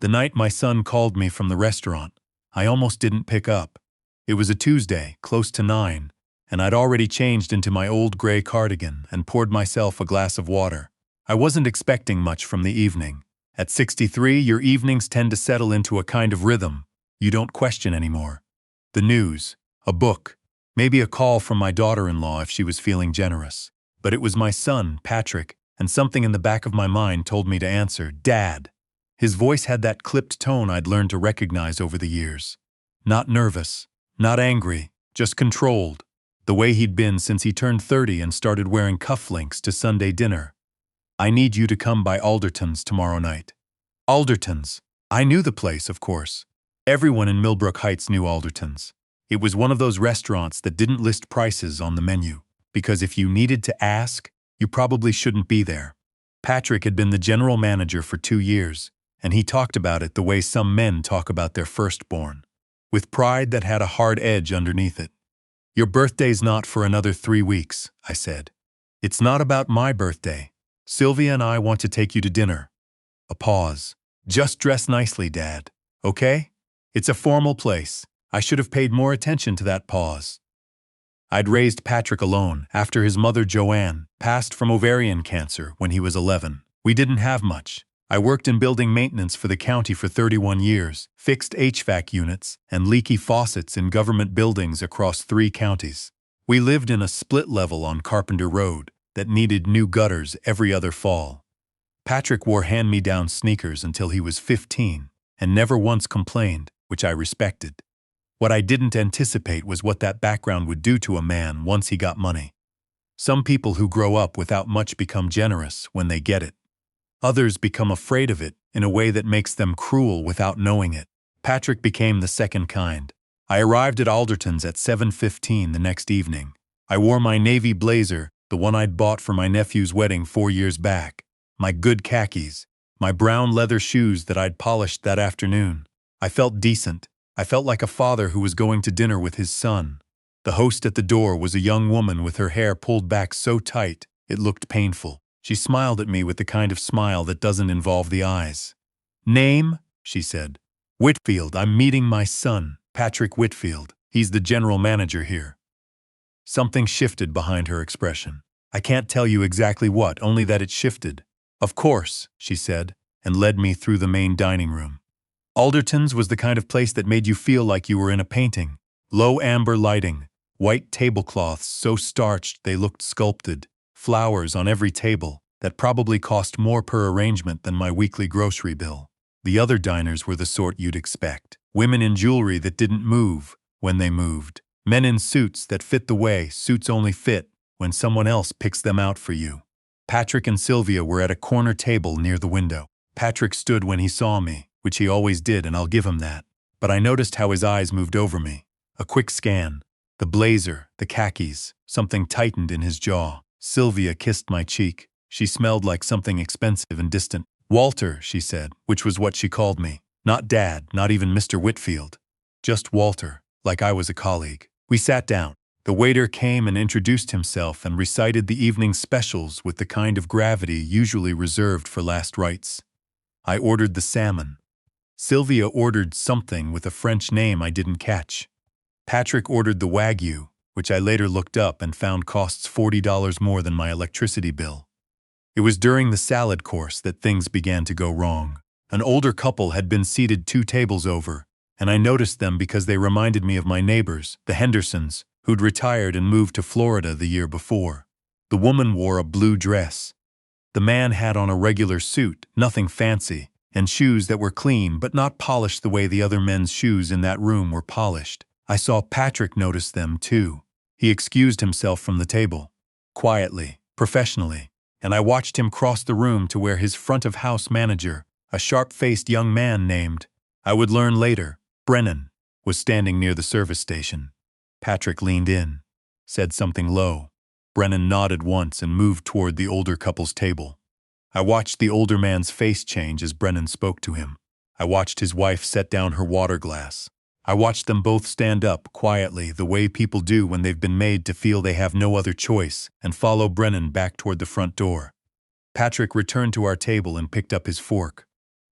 The night my son called me from the restaurant, I almost didn't pick up. It was a Tuesday, close to 9, and I'd already changed into my old gray cardigan and poured myself a glass of water. I wasn't expecting much from the evening. At 63, your evenings tend to settle into a kind of rhythm. You don't question anymore. The news, a book, maybe a call from my daughter-in-law if she was feeling generous. But it was my son, Patrick, and something in the back of my mind told me to answer, "Dad." His voice had that clipped tone I'd learned to recognize over the years. Not nervous, not angry, just controlled. The way he'd been since he turned 30 and started wearing cufflinks to Sunday dinner. "I need you to come by Alderton's tomorrow night." Alderton's. I knew the place, of course. Everyone in Millbrook Heights knew Alderton's. It was one of those restaurants that didn't list prices on the menu, because if you needed to ask, you probably shouldn't be there. Patrick had been the general manager for 2 years, and he talked about it the way some men talk about their firstborn, with pride that had a hard edge underneath it. "Your birthday's not for another 3 weeks," I said. "It's not about my birthday. Sylvia and I want to take you to dinner." A pause. "Just dress nicely, Dad. Okay? It's a formal place." I should have paid more attention to that pause. I'd raised Patrick alone after his mother Joanne passed from ovarian cancer when he was 11. We didn't have much. I worked in building maintenance for the county for 31 years, fixed HVAC units and leaky faucets in government buildings across 3 counties. We lived in a split level on Carpenter Road that needed new gutters every other fall. Patrick wore hand-me-down sneakers until he was 15 and never once complained, which I respected. What I didn't anticipate was what that background would do to a man once he got money. Some people who grow up without much become generous when they get it. Others become afraid of it in a way that makes them cruel without knowing it. Patrick became the second kind. I arrived at Alderton's at 7:15 the next evening. I wore my navy blazer, the one I'd bought for my nephew's wedding 4 years back, my good khakis, my brown leather shoes that I'd polished that afternoon. I felt decent. I felt like a father who was going to dinner with his son. The host at the door was a young woman with her hair pulled back so tight it looked painful. She smiled at me with the kind of smile that doesn't involve the eyes. "Name?" she said. "Whitfield. I'm meeting my son, Patrick Whitfield. He's the general manager here." Something shifted behind her expression. I can't tell you exactly what, only that it shifted. "Of course," she said, and led me through the main dining room. Alderton's was the kind of place that made you feel like you were in a painting. Low amber lighting, white tablecloths so starched they looked sculpted, flowers on every table that probably cost more per arrangement than my weekly grocery bill. The other diners were the sort you'd expect. Women in jewelry that didn't move when they moved. Men in suits that fit the way suits only fit when someone else picks them out for you. Patrick and Sylvia were at a corner table near the window. Patrick stood when he saw me, which he always did, and I'll give him that. But I noticed how his eyes moved over me. A quick scan. The blazer, the khakis, something tightened in his jaw. Sylvia kissed my cheek. She smelled like something expensive and distant. "Walter," she said, which was what she called me. Not Dad, not even Mr. Whitfield. Just Walter, like I was a colleague. We sat down. The waiter came and introduced himself and recited the evening's specials with the kind of gravity usually reserved for last rites. I ordered the salmon. Sylvia ordered something with a French name I didn't catch. Patrick ordered the Wagyu, which I later looked up and found costs $40 more than my electricity bill. It was during the salad course that things began to go wrong. An older couple had been seated 2 tables over, and I noticed them because they reminded me of my neighbors, the Hendersons, who'd retired and moved to Florida the year before. The woman wore a blue dress. The man had on a regular suit, nothing fancy, and shoes that were clean but not polished the way the other men's shoes in that room were polished. I saw Patrick notice them too. He excused himself from the table, quietly, professionally, and I watched him cross the room to where his front-of-house manager, a sharp-faced young man named, I would learn later, Brennan, was standing near the service station. Patrick leaned in, said something low. Brennan nodded once and moved toward the older couple's table. I watched the older man's face change as Brennan spoke to him. I watched his wife set down her water glass. I watched them both stand up quietly the way people do when they've been made to feel they have no other choice and follow Brennan back toward the front door. Patrick returned to our table and picked up his fork.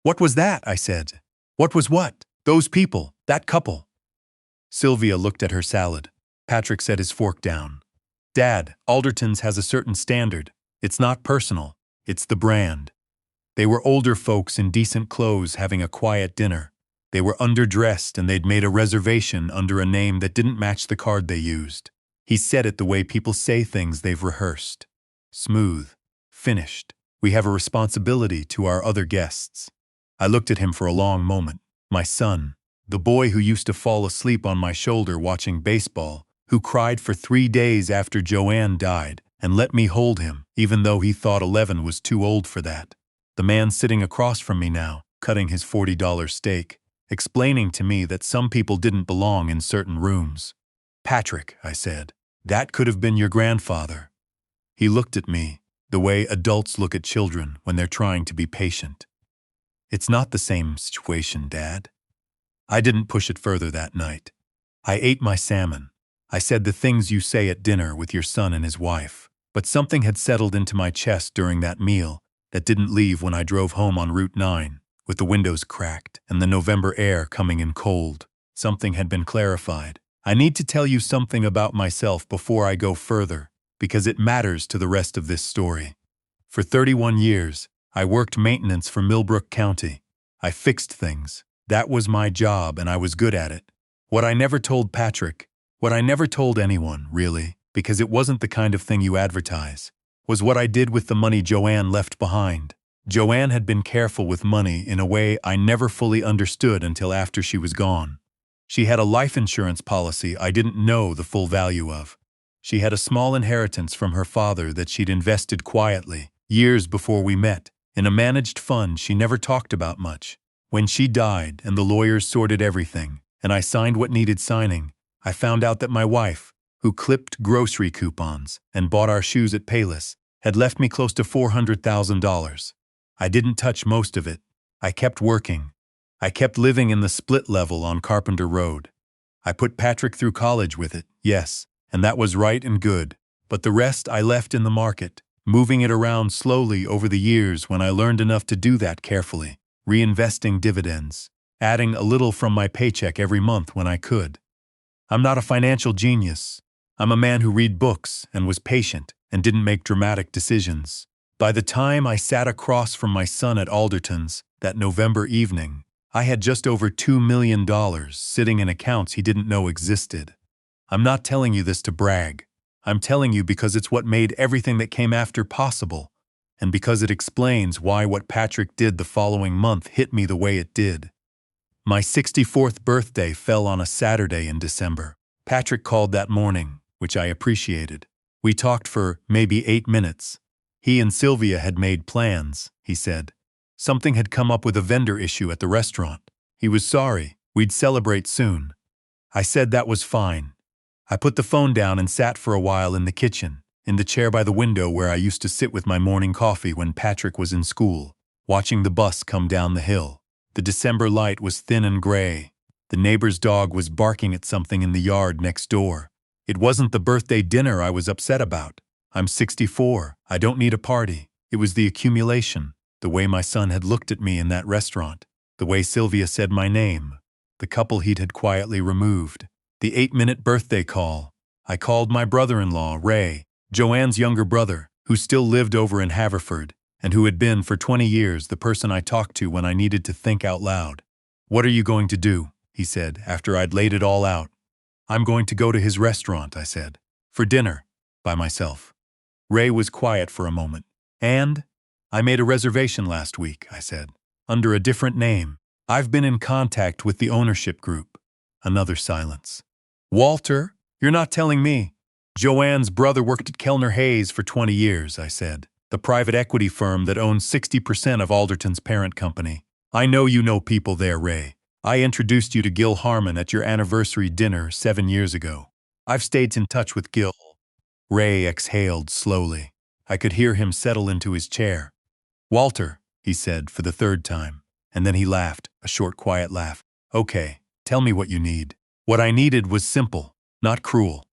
What was that? I said. What was what? Those people, that couple. Sylvia looked at her salad. Patrick set his fork down. Dad, Alderton's has a certain standard. It's not personal. It's the brand. They were older folks in decent clothes having a quiet dinner. They were underdressed and they'd made a reservation under a name that didn't match the card they used. He said it the way people say things they've rehearsed. Smooth. Finished. We have a responsibility to our other guests. I looked at him for a long moment. My son, the boy who used to fall asleep on my shoulder watching baseball, who cried for 3 days after Joanne died, and let me hold him, even though he thought 11 was too old for that. The man sitting across from me now, cutting his $40 steak, explaining to me that some people didn't belong in certain rooms. Patrick, I said, that could have been your grandfather. He looked at me, the way adults look at children when they're trying to be patient. It's not the same situation, Dad. I didn't push it further that night. I ate my salmon. I said the things you say at dinner with your son and his wife. But something had settled into my chest during that meal that didn't leave when I drove home on Route 9, with the windows cracked and the November air coming in cold. Something had been clarified. I need to tell you something about myself before I go further, because it matters to the rest of this story. For 31 years, I worked maintenance for Millbrook County. I fixed things. That was my job, and I was good at it. What I never told Patrick, what I never told anyone, really, because it wasn't the kind of thing you advertise, was what I did with the money Joanne left behind. Joanne had been careful with money in a way I never fully understood until after she was gone. She had a life insurance policy I didn't know the full value of. She had a small inheritance from her father that she'd invested quietly, years before we met, in a managed fund she never talked about much. When she died and the lawyers sorted everything, and I signed what needed signing, I found out that my wife, who clipped grocery coupons and bought our shoes at Payless, had left me close to $400,000. I didn't touch most of it. I kept working. I kept living in the split level on Carpenter Road. I put Patrick through college with it, yes, and that was right and good, but the rest I left in the market, moving it around slowly over the years when I learned enough to do that carefully, reinvesting dividends, adding a little from my paycheck every month when I could. I'm not a financial genius. I'm a man who read books and was patient and didn't make dramatic decisions. By the time I sat across from my son at Alderton's that November evening, I had just over $2 million sitting in accounts he didn't know existed. I'm not telling you this to brag. I'm telling you because it's what made everything that came after possible, and because it explains why what Patrick did the following month hit me the way it did. My 64th birthday fell on a Saturday in December. Patrick called that morning, which I appreciated. We talked for maybe 8 minutes. He and Sylvia had made plans, he said. Something had come up with a vendor issue at the restaurant. He was sorry. We'd celebrate soon. I said that was fine. I put the phone down and sat for a while in the kitchen, in the chair by the window where I used to sit with my morning coffee when Patrick was in school, watching the bus come down the hill. The December light was thin and gray. The neighbor's dog was barking at something in the yard next door. It wasn't the birthday dinner I was upset about. I'm 64. I don't need a party. It was the accumulation, the way my son had looked at me in that restaurant, the way Sylvia said my name, the couple he'd had quietly removed, the 8-minute birthday call. I called my brother-in-law, Ray, Joanne's younger brother, who still lived over in Haverford, and who had been for 20 years the person I talked to when I needed to think out loud. "What are you going to do?" he said, after I'd laid it all out. "I'm going to go to his restaurant," I said, "for dinner, by myself." Ray was quiet for a moment. "And? I made a reservation last week," I said, "under a different name. I've been in contact with the ownership group." Another silence. "Walter, you're not telling me." "Joanne's brother worked at Kellner Hayes for 20 years, I said, "the private equity firm that owns 60% of Alderton's parent company. I know you know people there, Ray. I introduced you to Gil Harmon at your anniversary dinner 7 years ago. I've stayed in touch with Gil." Ray exhaled slowly. I could hear him settle into his chair. "Walter," he said for the 3rd time, and then he laughed, a short quiet laugh. "Okay, tell me what you need." What I needed was simple, not cruel.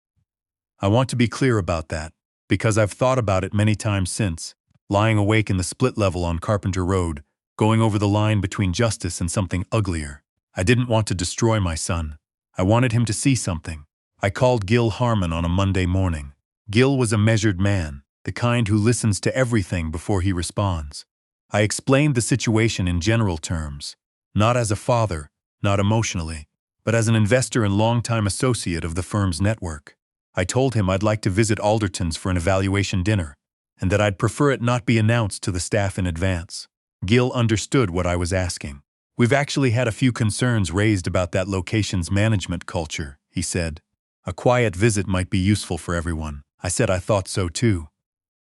I want to be clear about that, because I've thought about it many times since, lying awake in the split level on Carpenter Road, going over the line between justice and something uglier. I didn't want to destroy my son. I wanted him to see something. I called Gil Harmon on a Monday morning. Gil was a measured man, the kind who listens to everything before he responds. I explained the situation in general terms, not as a father, not emotionally, but as an investor and longtime associate of the firm's network. I told him I'd like to visit Alderton's for an evaluation dinner, and that I'd prefer it not be announced to the staff in advance. Gil understood what I was asking. We've actually had a few concerns raised about that location's management culture, he said. A quiet visit might be useful for everyone. I said I thought so too.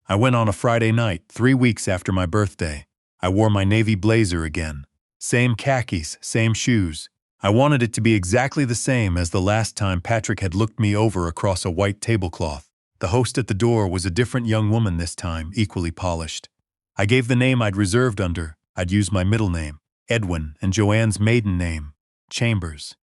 I went on a Friday night, 3 weeks after my birthday. I wore my navy blazer again. Same khakis, same shoes. I wanted it to be exactly the same as the last time Patrick had looked me over across a white tablecloth. The host at the door was a different young woman this time, equally polished. I gave the name I'd reserved under. I'd use my middle name, Edwin, and Joanne's maiden name, Chambers.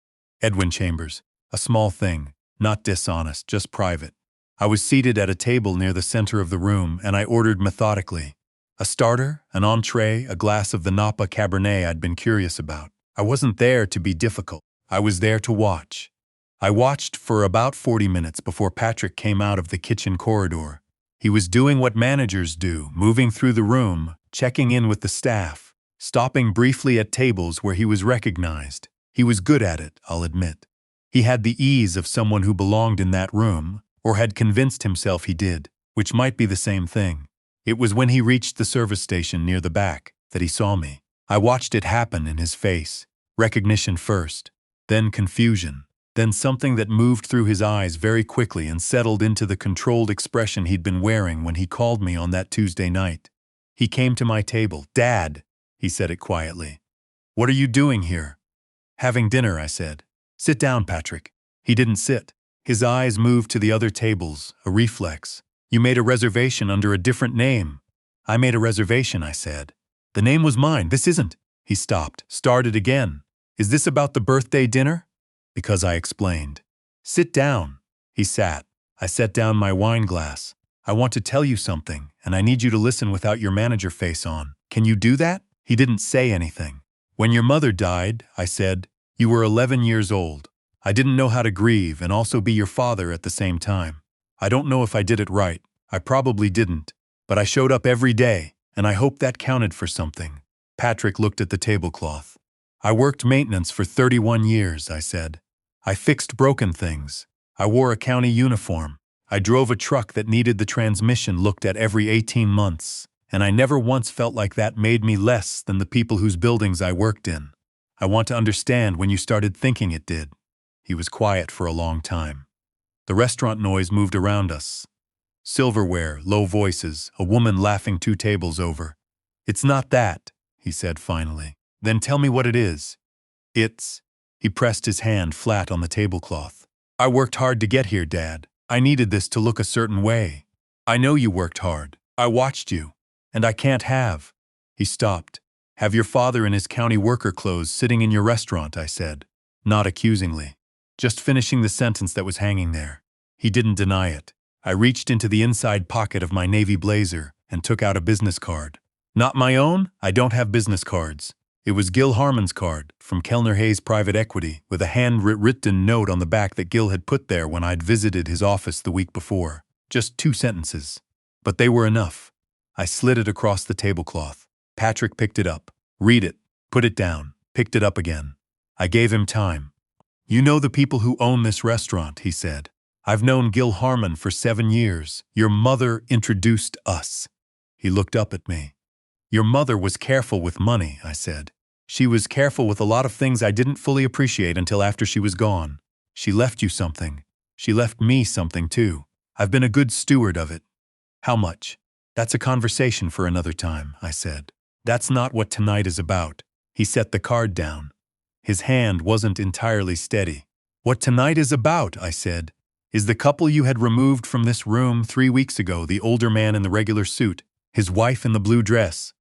Edwin Chambers. A small thing, not dishonest, just private. I was seated at a table near the center of the room, and I ordered methodically. A starter, an entree, a glass of the Napa Cabernet I'd been curious about. I wasn't there to be difficult. I was there to watch. I watched for about 40 minutes before Patrick came out of the kitchen corridor. He was doing what managers do, moving through the room, checking in with the staff, stopping briefly at tables where he was recognized. He was good at it, I'll admit. He had the ease of someone who belonged in that room, or had convinced himself he did, which might be the same thing. It was when he reached the service station near the back that he saw me. I watched it happen in his face. Recognition first, then confusion, then something that moved through his eyes very quickly and settled into the controlled expression he'd been wearing when he called me on that Tuesday night. He came to my table. "Dad," he said it quietly. "What are you doing here?" "Having dinner," I said. "Sit down, Patrick." He didn't sit. His eyes moved to the other tables, a reflex. "You made a reservation under a different name." "I made a reservation," I said. "The name was mine. This isn't." He stopped, started again. "Is this about the birthday dinner?" Because I explained. "Sit down." He sat. I set down my wine glass. "I want to tell you something, and I need you to listen without your manager face on. Can you do that?" He didn't say anything. "When your mother died," I said, "you were 11 years old. I didn't know how to grieve and also be your father at the same time. I don't know if I did it right. I probably didn't. But I showed up every day, and I hope that counted for something." Patrick looked at the tablecloth. "I worked maintenance for 31 years, I said. I fixed broken things. I wore a county uniform. I drove a truck that needed the transmission looked at every 18 months, and I never once felt like that made me less than the people whose buildings I worked in. I want to understand when you started thinking it did." He was quiet for a long time. The restaurant noise moved around us. Silverware, low voices, a woman laughing 2 tables over. "It's not that," he said finally. "Then tell me what it is." "It's..." He pressed his hand flat on the tablecloth. "I worked hard to get here, Dad. I needed this to look a certain way. I know you worked hard. I watched you. And I can't have..." He stopped. "Have your father in his county worker clothes sitting in your restaurant," I said. Not accusingly. Just finishing the sentence that was hanging there. He didn't deny it. I reached into the inside pocket of my navy blazer and took out a business card. Not my own, I don't have business cards. It was Gil Harmon's card, from Kellner Hayes Private Equity, with a handwritten note on the back that Gil had put there when I'd visited his office the week before. Just 2 sentences. But they were enough. I slid it across the tablecloth. Patrick picked it up. "Read it. Put it down." Picked it up again. I gave him time. "You know the people who own this restaurant," he said. "I've known Gil Harmon for 7 years. Your mother introduced us." He looked up at me. "Your mother was careful with money," I said. "She was careful with a lot of things I didn't fully appreciate until after she was gone. She left you something. She left me something too. I've been a good steward of it." "How much?" "That's a conversation for another time," I said. "That's not what tonight is about." He set the card down. His hand wasn't entirely steady. "What tonight is about," I said, "is the couple you had removed from this room 3 weeks ago, the older man in the regular suit, his wife in the blue dress."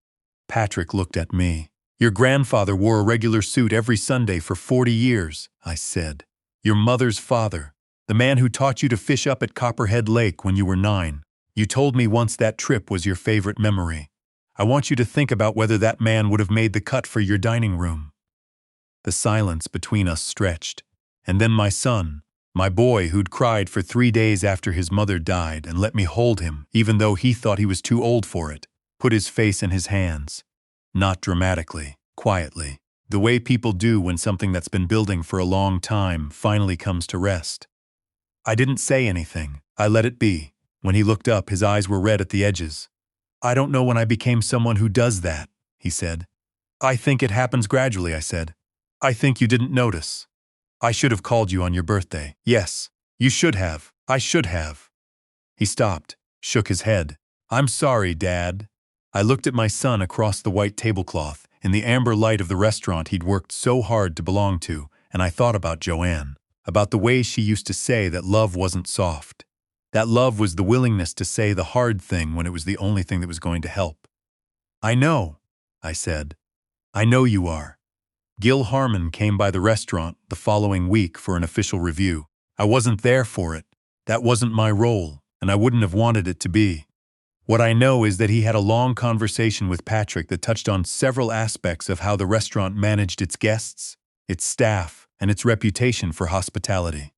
Patrick looked at me. "Your grandfather wore a regular suit every Sunday for 40 years, I said. "Your mother's father, the man who taught you to fish up at Copperhead Lake when you were 9. You told me once that trip was your favorite memory." I want you to think about whether that man would have made the cut for your dining room." The silence between us stretched, and then my son, my boy who'd cried for 3 days after his mother died and let me hold him even though he thought he was too old for it, put his face in his hands. Not dramatically, quietly, the way people do when something that's been building for a long time finally comes to rest. I didn't say anything. I let it be. When he looked up, his eyes were red at the edges. "I don't know when I became someone who does that," he said. "I think it happens gradually," I said. "I think you didn't notice. I should have called you on your birthday." "Yes, you should have. I should have." He stopped, shook his head. "I'm sorry, Dad." I looked at my son across the white tablecloth, in the amber light of the restaurant he'd worked so hard to belong to, and I thought about Joanne, about the way she used to say that love wasn't soft. That love was the willingness to say the hard thing when it was the only thing that was going to help. "I know," I said. "I know you are." Gil Harmon came by the restaurant the following week for an official review. I wasn't there for it. That wasn't my role, and I wouldn't have wanted it to be. What I know is that he had a long conversation with Patrick that touched on several aspects of how the restaurant managed its guests, its staff, and its reputation for hospitality.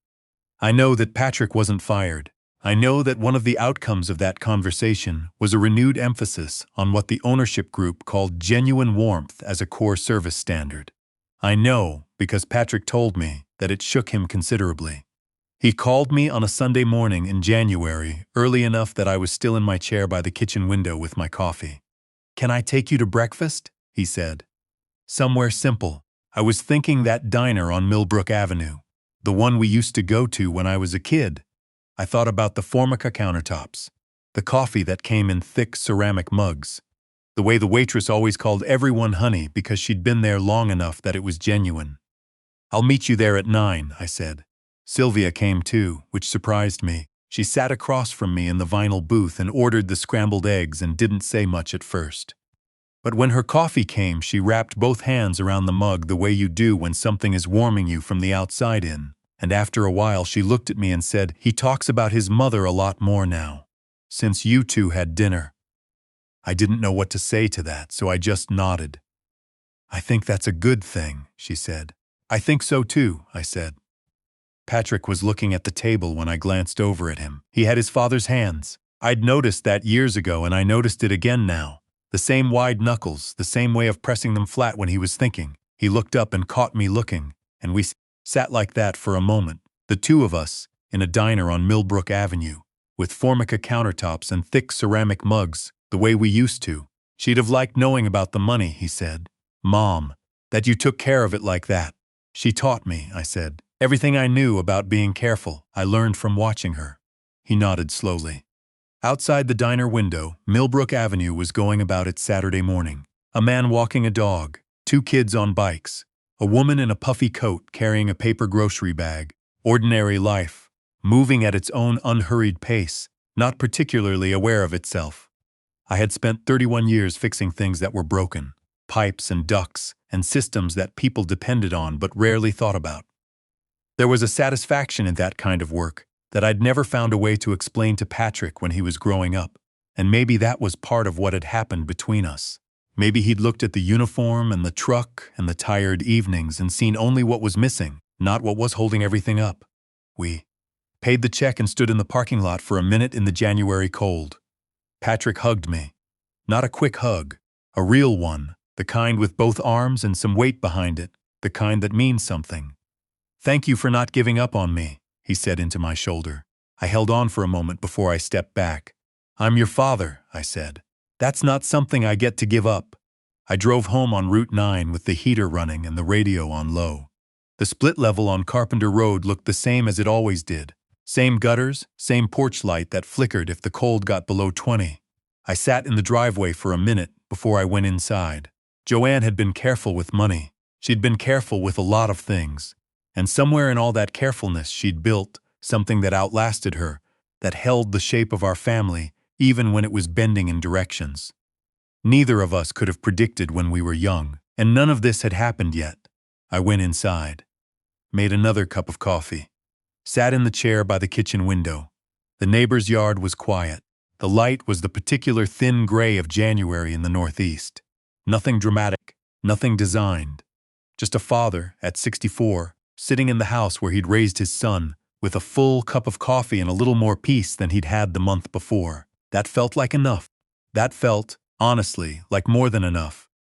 I know that Patrick wasn't fired. I know that one of the outcomes of that conversation was a renewed emphasis on what the ownership group called genuine warmth as a core service standard. I know, because Patrick told me, that it shook him considerably. He called me on a Sunday morning in January, early enough that I was still in my chair by the kitchen window with my coffee. "Can I take you to breakfast?" he said. "Somewhere simple." I was thinking that diner on Millbrook Avenue, the one we used to go to when I was a kid. I thought about the Formica countertops, the coffee that came in thick ceramic mugs, the way the waitress always called everyone honey because she'd been there long enough that it was genuine. "I'll meet you there at 9, I said. Sylvia came too, which surprised me. She sat across from me in the vinyl booth and ordered the scrambled eggs and didn't say much at first. But when her coffee came, she wrapped both hands around the mug the way you do when something is warming you from the outside in. And after a while she looked at me and said, "He talks about his mother a lot more now, since you two had dinner." I didn't know what to say to that, so I just nodded. "I think that's a good thing," she said. "I think so too," I said. Patrick was looking at the table when I glanced over at him. He had his father's hands. I'd noticed that years ago, and I noticed it again now. The same wide knuckles, the same way of pressing them flat when he was thinking. He looked up and caught me looking, and we sat like that for a moment, the two of us, in a diner on Millbrook Avenue, with Formica countertops and thick ceramic mugs, the way we used to. "She'd have liked knowing about the money," he said. "Mom, that you took care of it like that." "She taught me," I said. "Everything I knew about being careful, I learned from watching her." He nodded slowly. Outside the diner window, Millbrook Avenue was going about its Saturday morning. A man walking a dog, 2 kids on bikes, a woman in a puffy coat carrying a paper grocery bag. Ordinary life, moving at its own unhurried pace, not particularly aware of itself. I had spent 31 years fixing things that were broken, pipes and ducts, and systems that people depended on but rarely thought about. There was a satisfaction in that kind of work that I'd never found a way to explain to Patrick when he was growing up, and maybe that was part of what had happened between us. Maybe he'd looked at the uniform and the truck and the tired evenings and seen only what was missing, not what was holding everything up. We paid the check and stood in the parking lot for a minute in the January cold. Patrick hugged me. Not a quick hug, a real one, the kind with both arms and some weight behind it, the kind that means something. "Thank you for not giving up on me," he said into my shoulder. I held on for a moment before I stepped back. "I'm your father," I said. "That's not something I get to give up." I drove home on Route 9 with the heater running and the radio on low. The split level on Carpenter Road looked the same as it always did. Same gutters, same porch light that flickered if the cold got below 20. I sat in the driveway for a minute before I went inside. Joanne had been careful with money. She'd been careful with a lot of things. And somewhere in all that carefulness she'd built something that outlasted her, that held the shape of our family even when it was bending in directions. Neither of us could have predicted when we were young, and none of this had happened yet. I went inside, made another cup of coffee, sat in the chair by the kitchen window. The neighbor's yard was quiet. The light was the particular thin gray of January in the Northeast. Nothing dramatic, nothing designed. Just a father, at 64, sitting in the house where he'd raised his son, with a full cup of coffee and a little more peace than he'd had the month before. That felt like enough. That felt, honestly, like more than enough.